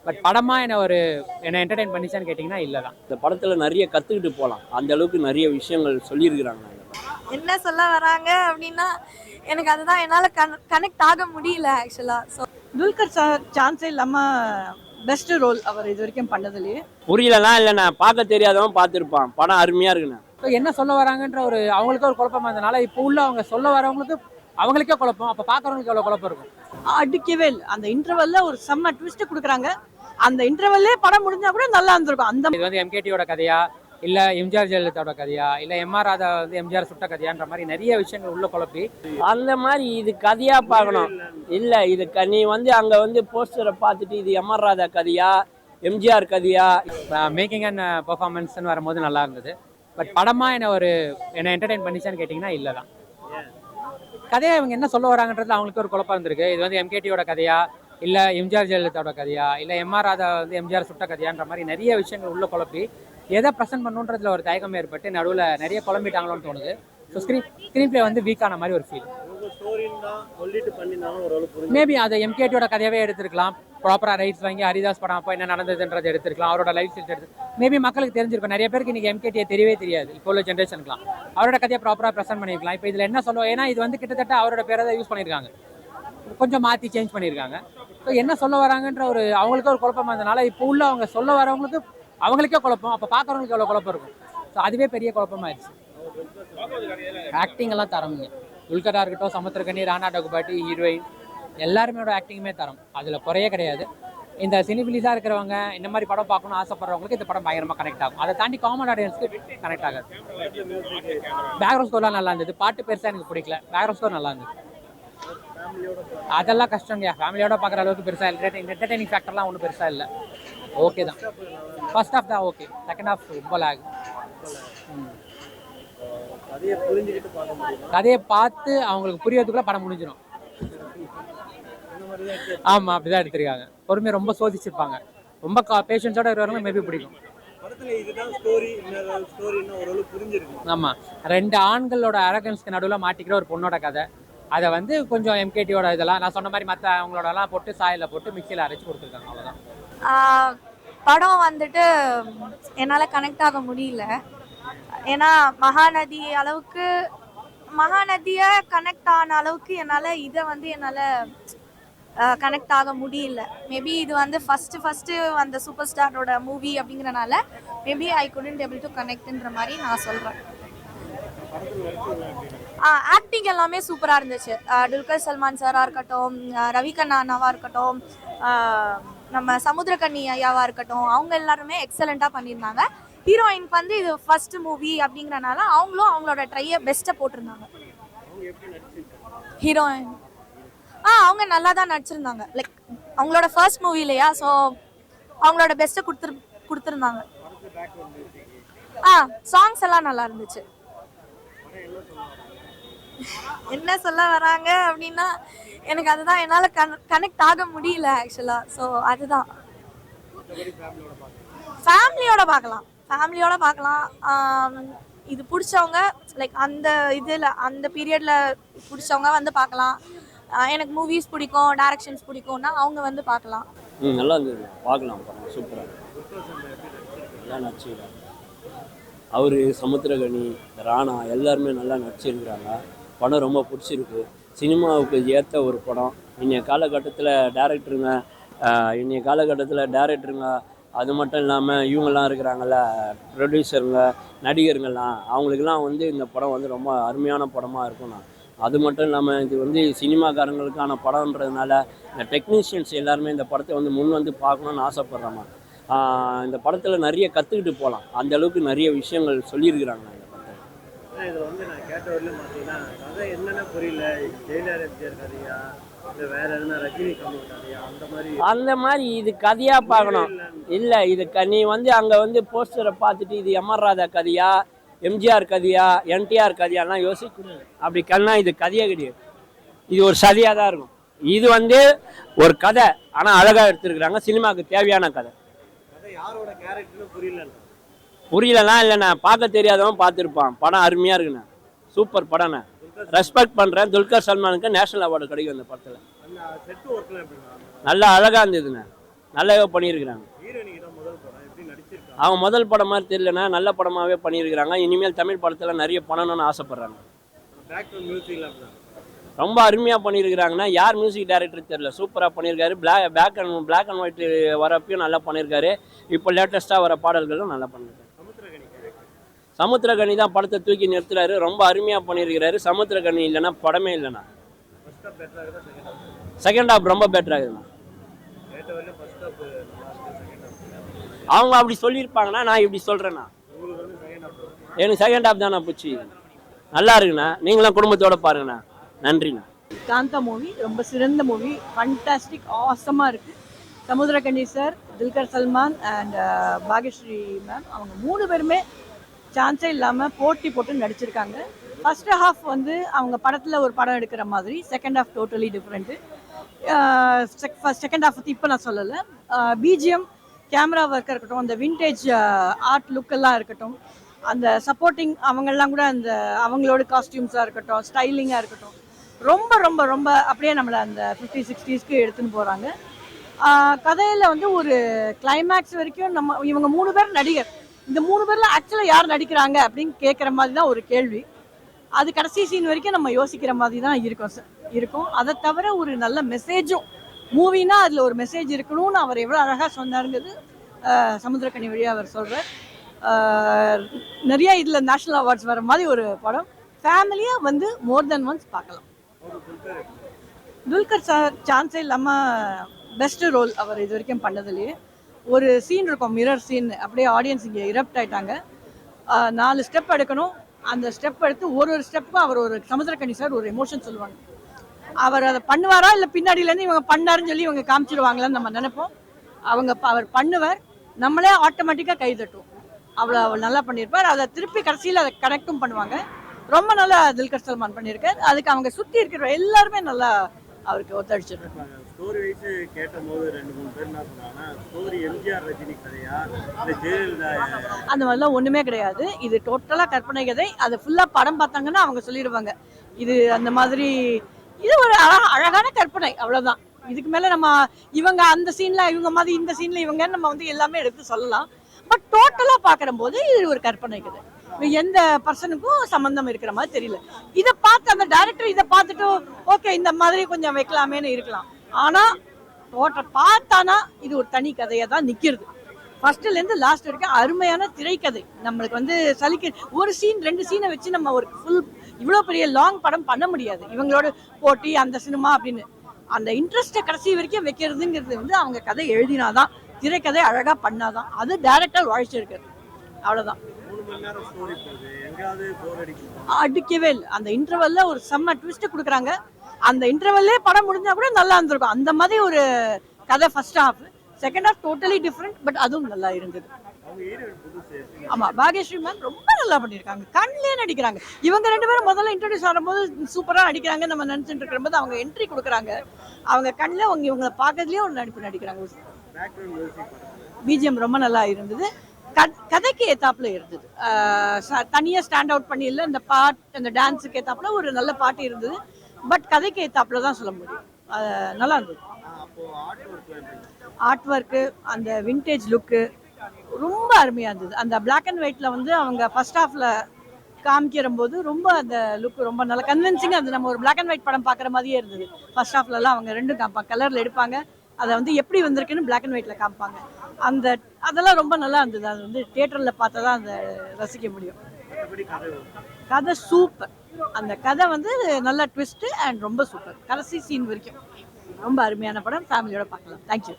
But படமா என்ன entertain பண்ணிச்சான்னு கேட்டிங்கன்னா இல்லை தான். இந்த படத்தில் நிறைய கற்றுக்கிட்டு போகலாம், அந்த அளவுக்கு நிறைய விஷயங்கள் சொல்லியிருக்கிறாங்க. என்ன சொல்ல வராங்க அப்படின்னா எனக்கு அதுதான் என்னால் கனெக்ட் ஆக முடியல ஆக்சுவலாக. ஸோ துல்கர் சான்ஸே இல்லாமல் பெஸ்ட் ரோல் அவர் இது வரைக்கும் பண்ணதுலேயே. புரியலனா இல்லைண்ணா, பார்க்க தெரியாதவன் பார்த்துருப்பான், படம் அருமையாக இருக்குண்ணா. ஸோ என்ன சொல்ல வராங்கன்ற அவங்களுக்கு ஒரு குழப்பமா இருந்தனால இப்போ உள்ள அவங்க சொல்ல வரவங்களுக்கு அவங்களுக்கே குழப்பம், அப்போ பார்க்குறவங்களுக்கு எவ்வளோ குழப்பம் இருக்கும். அடிக்கவே இல்லை. அந்த இன்டர்வல்ல ஒரு செம்ம ட்விஸ்ட் கொடுக்குறாங்க. அந்த இன்டர்வல்லே படம் முடிஞ்சா கூட நல்லா இருந்திருக்கும். அந்த இது எம்கேடியோட கதையா இல்லை எம்ஜிஆர் ஜெயலலிதாவோட கதையா இல்லை எம்ஆர் ராதா எம்ஜிஆர் சுட்ட கதையான்ற மாதிரி நிறைய விஷயங்கள் உள்ள குழப்பி அந்த மாதிரி இது கதையாக பார்க்கணும். இல்லை இது நீ அங்கே போஸ்டரை பார்த்துட்டு இது எம்ஆர் ராதா கதையா எம்ஜிஆர் கதையா. மேக்கிங் அண்ட் பெர்ஃபார்மன்ஸ்னு வரும்போது நல்லா இருந்தது. பட் படமா என்ன என்டர்டெயின் பண்ணிச்சான்னு கேட்டிங்கன்னா இல்லை தான். கதையை இவங்க என்ன சொல்ல வராங்கன்றது அவங்களுக்கு ஒரு குழப்பம் இருந்திருக்கு. இது எம்கேடியோட கதையா இல்லை எம்ஜிஆர் ஜெயலலிதாவோட கதையா இல்லை எம்ஆர் ராதா எம்ஜிஆர் சுட்ட கதையான்ற மாதிரி நிறைய விஷயங்கள் உள்ள குழப்பி எதை ப்ரெசென்ட் பண்ணுன்றதுல ஒரு தயக்கம் ஏற்பட்டு நடுவில் நிறைய குழம்பிட்டாங்களோன்னு தோணுது. ஸோ ஸ்க்ரீன் பிளே வீக்கான மாதிரி ஒரு ஃபீல். மேபி அதை எம்கேடியோட கதையாவே எடுத்திருக்கலாம். ப்ராப்பராக ரைட்ஸ் வாங்கி ஹரிதாஸ் படம் அப்போ என்ன நடந்ததுன்றதை எடுத்துருக்கலாம். அவரோட லைஃப் ஸ்டைல் எடுத்து மேபி மக்களுக்கு தெரிஞ்சிருக்கும். நிறைய பேருக்கு இன்றைக்கி எம்கேடியை தெரியவே தெரியாது. இப்போ உள்ள ஜென்ரேஷனுக்குலாம் அவரோட கதையை ப்ராப்பராக ப்ரெசென்ட் பண்ணியிருக்கலாம். இப்போ இதில் என்ன சொல்லுவோம், ஏன்னா இது கிட்டத்தட்ட அவரோட பேரை தான் யூஸ் பண்ணியிருக்காங்க, கொஞ்சம் மாற்றி சேஞ்ச் பண்ணியிருக்காங்க. ஸோ என்ன சொல்ல வராங்கன்ற அவங்களுக்கு ஒரு குழப்பமாக இருந்தனால இப்போ உள்ள அவங்க சொல்ல வரவங்களுக்கு அவங்களுக்கே குழப்பம், அப்போ பார்க்குறவங்களுக்கு எவ்வளோ குழப்பம் இருக்கும். ஸோ அதுவே பெரிய குழப்பமாயிடுச்சு. ஆக்டிங் எல்லாம் தரமுங்க. துல்கராக இருக்கட்டும், சமுத்திரக்கனி, ராணா டகுபாட்டி, ஹீரோயின் எல்லாருமேயோட ஆக்டிங்குமே தரம், அதில் குறையே கிடையாது. இந்த சினிபிலிஸாக இருக்கிறவங்க இந்த மாதிரி படம் பார்க்கணும்னு ஆசைப்படுறவங்களுக்கு இந்த படம் பயங்கரமாக கனெக்ட் ஆகும். அதை தாண்டி காமன் ஆடியன்ஸ்க்கு கனெக்ட் ஆகாது. பேக்ரவுண்ட் ஸ்கோர்லாம் நல்லா இருந்தது. பாட்டு பெருசாக எனக்கு பிடிக்கல, பேக்ரவுண்ட் ஸ்கோர் நல்லா இருந்தது. அதெல்லாம் கஷ்டங்க, ஃபேமிலியோட பார்க்குற அளவுக்கு பெருசாக இல்லை. என்டர்டெய்னிங் ஃபேக்டர்லாம் ஒன்றும் பெருசாக இல்லை. ஓகே தான். ஃபர்ஸ்ட் ஹாஃப் தான் ஓகே, செகண்ட் ஹாஃப் ரொம்ப லாக். கதையை பார்த்து அவங்களுக்கு புரியறதுக்குள்ள படம் முடிஞ்சிடும். ஆமாம், அப்படிதான் எடுத்திருக்காங்க. பொறுமையை ரொம்ப சோதிச்சிருப்பாங்க. ரொம்ப பேஷன்ஸோட இருக்கிறவங்க மேபி பிடிக்கும். ஆமாம், 2 ஆண்களோட அரகன்ஸ்க்கு நடுவில் மாட்டிக்கிற ஒரு பொண்ணோட கதை. அதை கொஞ்சம் எம்கேடியோட இதெல்லாம் நான் சொன்ன மாதிரி மற்ற அவங்களோடலாம் போட்டு சாயில் போட்டு மிக்சியில் அரைச்சி கொடுத்துருக்காங்க, அவ்வளோதான். படம் என்னால் கனெக்ட் ஆக முடியல. ஏன்னா மகாநதியை கனெக்ட் ஆன அளவுக்கு என்னால் இதை என்னால் கனெக்ட் ஆக முடியல. மேபி இது ஃபஸ்ட்டு அந்த சூப்பர் ஸ்டாரோட மூவி அப்படிங்கிறனால maybe I couldn't able to கனெக்ட்ன்ற மாதிரி நான் சொல்கிறேன். ஆக்டிங் எல்லாமே சூப்பராக இருந்துச்சு. துல்கர் சல்மான் சாராக இருக்கட்டும், ரவிகண்ணா அண்ணாவாக இருக்கட்டும், நம்ம சமுத்திரக்கனி ஐயாவாக இருக்கட்டும், அவங்க எல்லாருமே எக்ஸலண்ட்டாக பண்ணியிருந்தாங்க. ஹீரோயினுக்கு இது ஃபர்ஸ்ட் மூவி அப்படிங்கிறனால அவங்களும் அவங்களோட ட்ரையை பெஸ்ட்டை போட்டிருந்தாங்க. ஹீரோயின் அவங்க நல்லா தான் நடிச்சிருந்தாங்க. லைக் அவங்களோட ஃபர்ஸ்ட் மூவி இல்லையா, ஸோ அவங்களோட பெஸ்ட்டை கொடுத்துருந்தாங்க. சாங்ஸ் எல்லாம் நல்லா இருந்துச்சு. என்ன சொல்ல வராங்க அப்படின்னா எனக்கு அதுதான் என்னால் கனெக்ட் ஆக முடியல ஆக்சுவலாக. ஸோ அதுதான் ஃபேமிலியோட பார்க்கலாம். இது பிடிச்சவங்க லைக் அந்த இதில் அந்த பீரியடில் பிடிச்சவங்க பார்க்கலாம். எனக்கு மூவிஸ் பிடிக்கும், டைரக்ஷன்ஸ் பிடிக்கும்னா அவங்க பார்க்கலாம். நல்லா இருந்தது, பார்க்கலாம். சூப்பராக நல்லா நடிச்சிருக்காங்க. அவர், சமுத்திரகனி, ராணா எல்லாருமே நல்லா நடிச்சிருக்கிறாங்க. படம் ரொம்ப பிடிச்சிருக்கு. சினிமாவுக்கு ஏற்ற ஒரு படம். இன்றைய காலகட்டத்தில் டேரக்டருங்க அது மட்டும் இல்லாமல் இவங்கெல்லாம் இருக்கிறாங்கல்ல, ப்ரொடியூசருங்க, நடிகருங்கெல்லாம், அவங்களுக்கெல்லாம் இந்த படம் ரொம்ப அருமையான படமாக இருக்கும்ண்ணா. அது மட்டும் இல்லாமல் இது சினிமாக்காரங்களுக்கான படம்ன்றதுனால இந்த டெக்னீஷியன்ஸ் எல்லாருமே இந்த படத்தை முன் பார்க்கணுன்னு ஆசைப்பட்றாங்க. இந்த படத்தில் நிறைய கற்றுக்கிட்டு போகலாம், அந்த அளவுக்கு நிறைய விஷயங்கள் சொல்லியிருக்கிறாங்க இந்த படத்தில். இதில் நான் கேட்ட வரலையும் பார்த்தீங்கன்னா கதை என்னென்ன புரியல. ஜெயலலிதா கதையா இல்லை வேற எதுனா ரஜினி கமல் கதையா அந்த மாதிரி இது கதையாக பார்க்கணும். இல்லை இது நீ அங்கே போஸ்டரை பார்த்துட்டு இது எம்ஆர் ராதா கதையா எம்ஜிஆர் கதையா என்டிஆர் கதையாலாம் யோசிக்கணும். அப்படி கண்ணா இது கதையே கிடையாது, இது ஒரு சதியாக தான் இருக்கும். இது ஒரு கதை, ஆனால் அழகாக எடுத்துருக்குறாங்க. சினிமாவுக்கு தேவையான கதை. புரியலனா இல்லைண்ணா, பார்க்க தெரியாதவன் பார்த்துருப்பான். படம் அருமையாக இருக்குண்ணா, சூப்பர் படம்ண்ணா. ரெஸ்பெக்ட் பண்ணுறேன். துல்கர் சல்மானுக்கு நேஷனல் அவார்டு கிடைக்கும் இந்த படத்தில். நல்லா அழகாக இருந்ததுண்ணா. நல்லாவே பண்ணியிருக்கிறாங்க. ஹீரோயினிக்கு தான் முதல் படம் எப்படி நடிச்சிருக்காங்க? அவங்க முதல் படம் மாதிரி தெரியலனா நல்ல படமாகவே பண்ணியிருக்கிறாங்க. இனிமேல் தமிழ் படத்தில் நிறைய பண்ணணும்னு ஆசைப்பட்றாங்க. பேக்ரவுண்ட் மியூசிக்ல அப்படிதான் ரொம்ப அருமையாக பண்ணியிருக்கிறாங்கன்னா யார் மியூசிக் டைரக்டர் தெரியல, சூப்பராக பண்ணியிருக்காரு. பிளாக் அண்ட் ஒயிட் வரப்பையும் நல்லா பண்ணியிருக்காரு. இப்போ லேட்டஸ்ட்டாக வர பாடல்களும் நல்லா பண்ணியிருக்காரு. சமுத்திரகனி கேரக்டர் சமுத்திரகனி தான் படத்தை தூக்கி நிறுத்துறாரு. ரொம்ப அருமையாக பண்ணியிருக்கிறாரு. சமுத்திரகனி இல்லைன்னா படமே இல்லைண்ணா. ஃபர்ஸ்ட் ஹாஃப் பெட்டரா இருக்குதா செகண்ட் ஹாஃப்? செகண்ட் ஹாஃப் ரொம்ப பெட்டராகுதுண்ணா. கேட்ட வரையும் ஃபர்ஸ்ட் ஹாஃப் நல்லா இருக்கு, செகண்ட் ஹாஃப் அவங்க அப்படி சொல்லியிருப்பாங்கன்னா நான் இப்படி சொல்கிறேண்ணா. உங்களுக்கு வந்து செகண்ட் ஹாஃப் எனக்கு செகண்ட் ஹாஃப் தானே பிடிச்சி நல்லா இருக்குண்ணா. நீங்களும் குடும்பத்தோட பாருங்கண்ணா. நன்றிண்ணா. காந்தா மூவி ரொம்ப சிறந்த மூவி, ஃபண்டாஸ்டிக், ஆசமாக இருக்குது. Samuthirakani sir, Dulquer Salman and Bhagyashree ma'am, அவங்க 3 பேருமே சான்ஸே இல்லாமல் போட்டி போட்டு நடிச்சிருக்காங்க. ஃபர்ஸ்ட் ஹாஃப் வந்து அவங்க படத்தில் ஒரு படம் எடுக்கிற மாதிரி, second half totally different. Second half பற்றி இப்போ நான் சொல்லலை. பிஜிஎம், கேமரா ஒர்க்காக இருக்கட்டும், அந்த விண்டேஜ் ஆர்ட் லுக்கெல்லாம் இருக்கட்டும், அந்த சப்போர்ட்டிங் அவங்கெல்லாம் கூட அந்த அவங்களோட காஸ்டியூம்ஸாக இருக்கட்டும், ஸ்டைலிங்காக இருக்கட்டும், ரொம்ப ரொம்ப ரொம்ப அப்படியே நம்மளை அந்த 50s 60s எடுத்துன்னு போகிறாங்க. கதையில் வந்து ஒரு கிளைமேக்ஸ் வரைக்கும் இவங்க 3 பேர் நடிகர். இந்த 3 பேரில் ஆக்சுவலாக யார் நடிக்கிறாங்க அப்படின்னு கேட்குற மாதிரி தான் ஒரு கேள்வி. அது கடைசி சீன் வரைக்கும் நம்ம யோசிக்கிற மாதிரி தான் இருக்கும். அதை தவிர ஒரு நல்ல மெசேஜும், மூவினா அதில் ஒரு மெசேஜ் இருக்கணும்னு அவர் எவ்வளோ அழகாக சொன்னாருங்கிறது சமுத்திரகனி வழியாக அவர் சொல்கிறார். நிறைய இதில் நேஷ்னல் அவார்ட்ஸ் வர மாதிரி ஒரு படம். ஃபேமிலியாக வந்து மோர் தென் ஒன்ஸ் பார்க்கலாம். துல்கர் சார் சான்ஸே இல்லாமல் பெஸ்ட் ரோல் அவர் இது வரைக்கும் பண்ணதுலேயே. ஒரு சீன் இருக்கும், மிரர் சீன், அப்படியே ஆடியன்ஸ் இங்கே இரப்ட் ஆகிட்டாங்க. 4 ஸ்டெப் எடுக்கணும். அந்த ஸ்டெப் எடுத்து ஒரு ஸ்டெப்புக்கும் அவர் ஒரு சமுத்திரகனி சார் ஒரு எமோஷன் சொல்லுவாங்க. அவர் அதை பண்ணுவாரா இல்லை பின்னாடியிலேருந்து இவங்க பண்ணாருன்னு சொல்லி இவங்க காமிச்சிடுவாங்களான்னு நம்ம நினைப்போம். அவர் பண்ணுவார், நம்மளே ஆட்டோமேட்டிக்காக கை தட்டுவோம். அவ்வளோ நல்லா பண்ணியிருப்பார். அதை திருப்பி கடைசியில் அதை கனெக்டும் பண்ணுவாங்க. ரொம்ப நல்லா துல்கர் சல்மான் பண்ணியிருக்காரு. அதுக்கு அவங்க சுற்றி இருக்கிற எல்லாருமே நல்லா அவருக்கு ஒத்துழைச்சிருக்காங்க. ஸ்டோரி வைஸ் கேட்டபோது 2-3 பேர் என்ன சொன்னாங்கன்னா, ஸ்டோரி எம்ஜிஆர் ரஜினி கதையா இல்லை ஜெயலலிதா? அந்த மாதிரிலாம் ஒன்றுமே கிடையாது. இது டோட்டலாக கற்பனை கதை. அதை ஃபுல்லாக படம் பார்த்தாங்கன்னா அவங்க சொல்லிடுவாங்க இது அந்த மாதிரி. இது ஒரு அழகான கற்பனை, அவ்வளோதான். இதுக்கு மேலே நம்ம இவங்க அந்த சீனில் இவங்க மாதிரி, இந்த சீனில் இவங்க நம்ம வந்து எல்லாமே எடுத்து சொல்லலாம். பட் டோட்டலாக பார்க்குற போது இது ஒரு கற்பனை கதை. எந்த பர்சனுக்கும் சம்பந்தம் இருக்கிற மாதிரி தெரியல. இதை பார்த்து அந்த டைரக்டர் இதை பார்த்துட்டு ஓகே இந்த மாதிரி கொஞ்சம் வைக்கலாமேன்னு இருக்கலாம். ஆனால் டோட்டல் பார்த்தானா இது ஒரு தனி கதையாக தான் நிற்கிறது. ஃபர்ஸ்ட்லேருந்து லாஸ்ட் வரைக்கும் அருமையான திரைக்கதை. நம்மளுக்கு வந்து ஒரு சீன் 2 சீனை வச்சு நம்ம ஒரு ஃபுல் இவ்வளோ பெரிய லாங் படம் பண்ண முடியாது. இவங்களோட போட்டி அந்த சினிமா அப்படின்னு அந்த இன்ட்ரெஸ்ட்டை கடைசி வரைக்கும் வைக்கிறதுங்கிறது வந்து அவங்க கதை எழுதினாதான், திரைக்கதை அழகாக பண்ணாதான். அது டைரக்டர் வாழ்ச்சிருக்காரு, அவ்வளோதான். 3 மணி நேரம் ஸ்டோரி போகுது, எங்கேயாவது போர் அடிக்கும்? அடிக்கவே இல்லை. அந்த இன்டர்வல்ல ஒரு செம்ம ட்விஸ்ட் கொடுக்குறாங்க. அந்த இன்டர்வல்லே படம் முடிஞ்சா கூட நல்லா இருந்திருக்கும். அந்த மாதிரி ஒரு கதை first half. Second half totally different. But அதுவும் நல்லா இருந்தது. ஆமா, பாக்யஸ்ரீ மேம் ரொம்ப நல்லா பண்ணியிருக்காங்க. கண்ணிலே நடிக்கிறாங்க. இவங்க 2 பேரும் முதல்ல இன்ட்ரோடியூஸ் ஆகும்போது சூப்பராக நடிக்கிறாங்க நம்ம நினச்சிட்டு இருக்கிற அவங்க என்ட்ரி கொடுக்குறாங்க. அவங்க கண்ணில் இவங்களை பார்க்கறதுலேயே ஒரு நடிப்பு நடிக்கிறாங்க. பிஜிஎம் ரொம்ப நல்லா இருந்தது. கதைக்கு ஏத்தாப்புல இருந்தது. தனியாக ஸ்டாண்ட் அவுட் பண்ணி இல்லை, இந்த அந்த டான்ஸுக்கு ஏத்தாப்புல ஒரு நல்ல பாட்டு இருந்தது. பட் கதைக்கு ஏத்தாப்புல தான் சொல்ல முடியும். நல்லா இருந்தது. ஆர்ட் ஒர்க்கு, அந்த விண்டேஜ் லுக்கு ரொம்ப அருமையாக இருந்தது. அந்த பிளாக் அண்ட் ஒயிட்டில் வந்து அவங்க ஃபர்ஸ்ட் ஹாஃபில் காமிக்கிற போது ரொம்ப அந்த லுக் ரொம்ப நல்லா கன்வின்சிங்காக இருந்தது. நம்ம ஒரு பிளாக் அண்ட் ஒயிட் படம் பார்க்குற மாதிரியே இருந்தது. ஃபர்ஸ்ட் ஹாஃப்லலாம் அவங்க 2 காமிப்பாங்க, கலரில் எடுப்பாங்க. அதை வந்து எப்படி வந்திருக்குன்னு பிளாக் அண்ட் ஒயிட்டில் காமிப்பாங்க. அதெல்லாம் ரொம்ப நல்லா இருந்தது. அது வந்து தியேட்டரில் பார்த்தா தான் அதை ரசிக்க முடியும். கதை சூப்பர். அந்த கதை வந்து நல்ல ட்விஸ்ட்டு அண்ட் ரொம்ப சூப்பர். கடைசி சீன் வரைக்கும் ரொம்ப அருமையான படம். ஃபேமிலியோட பார்க்கலாம். தேங்க்யூ.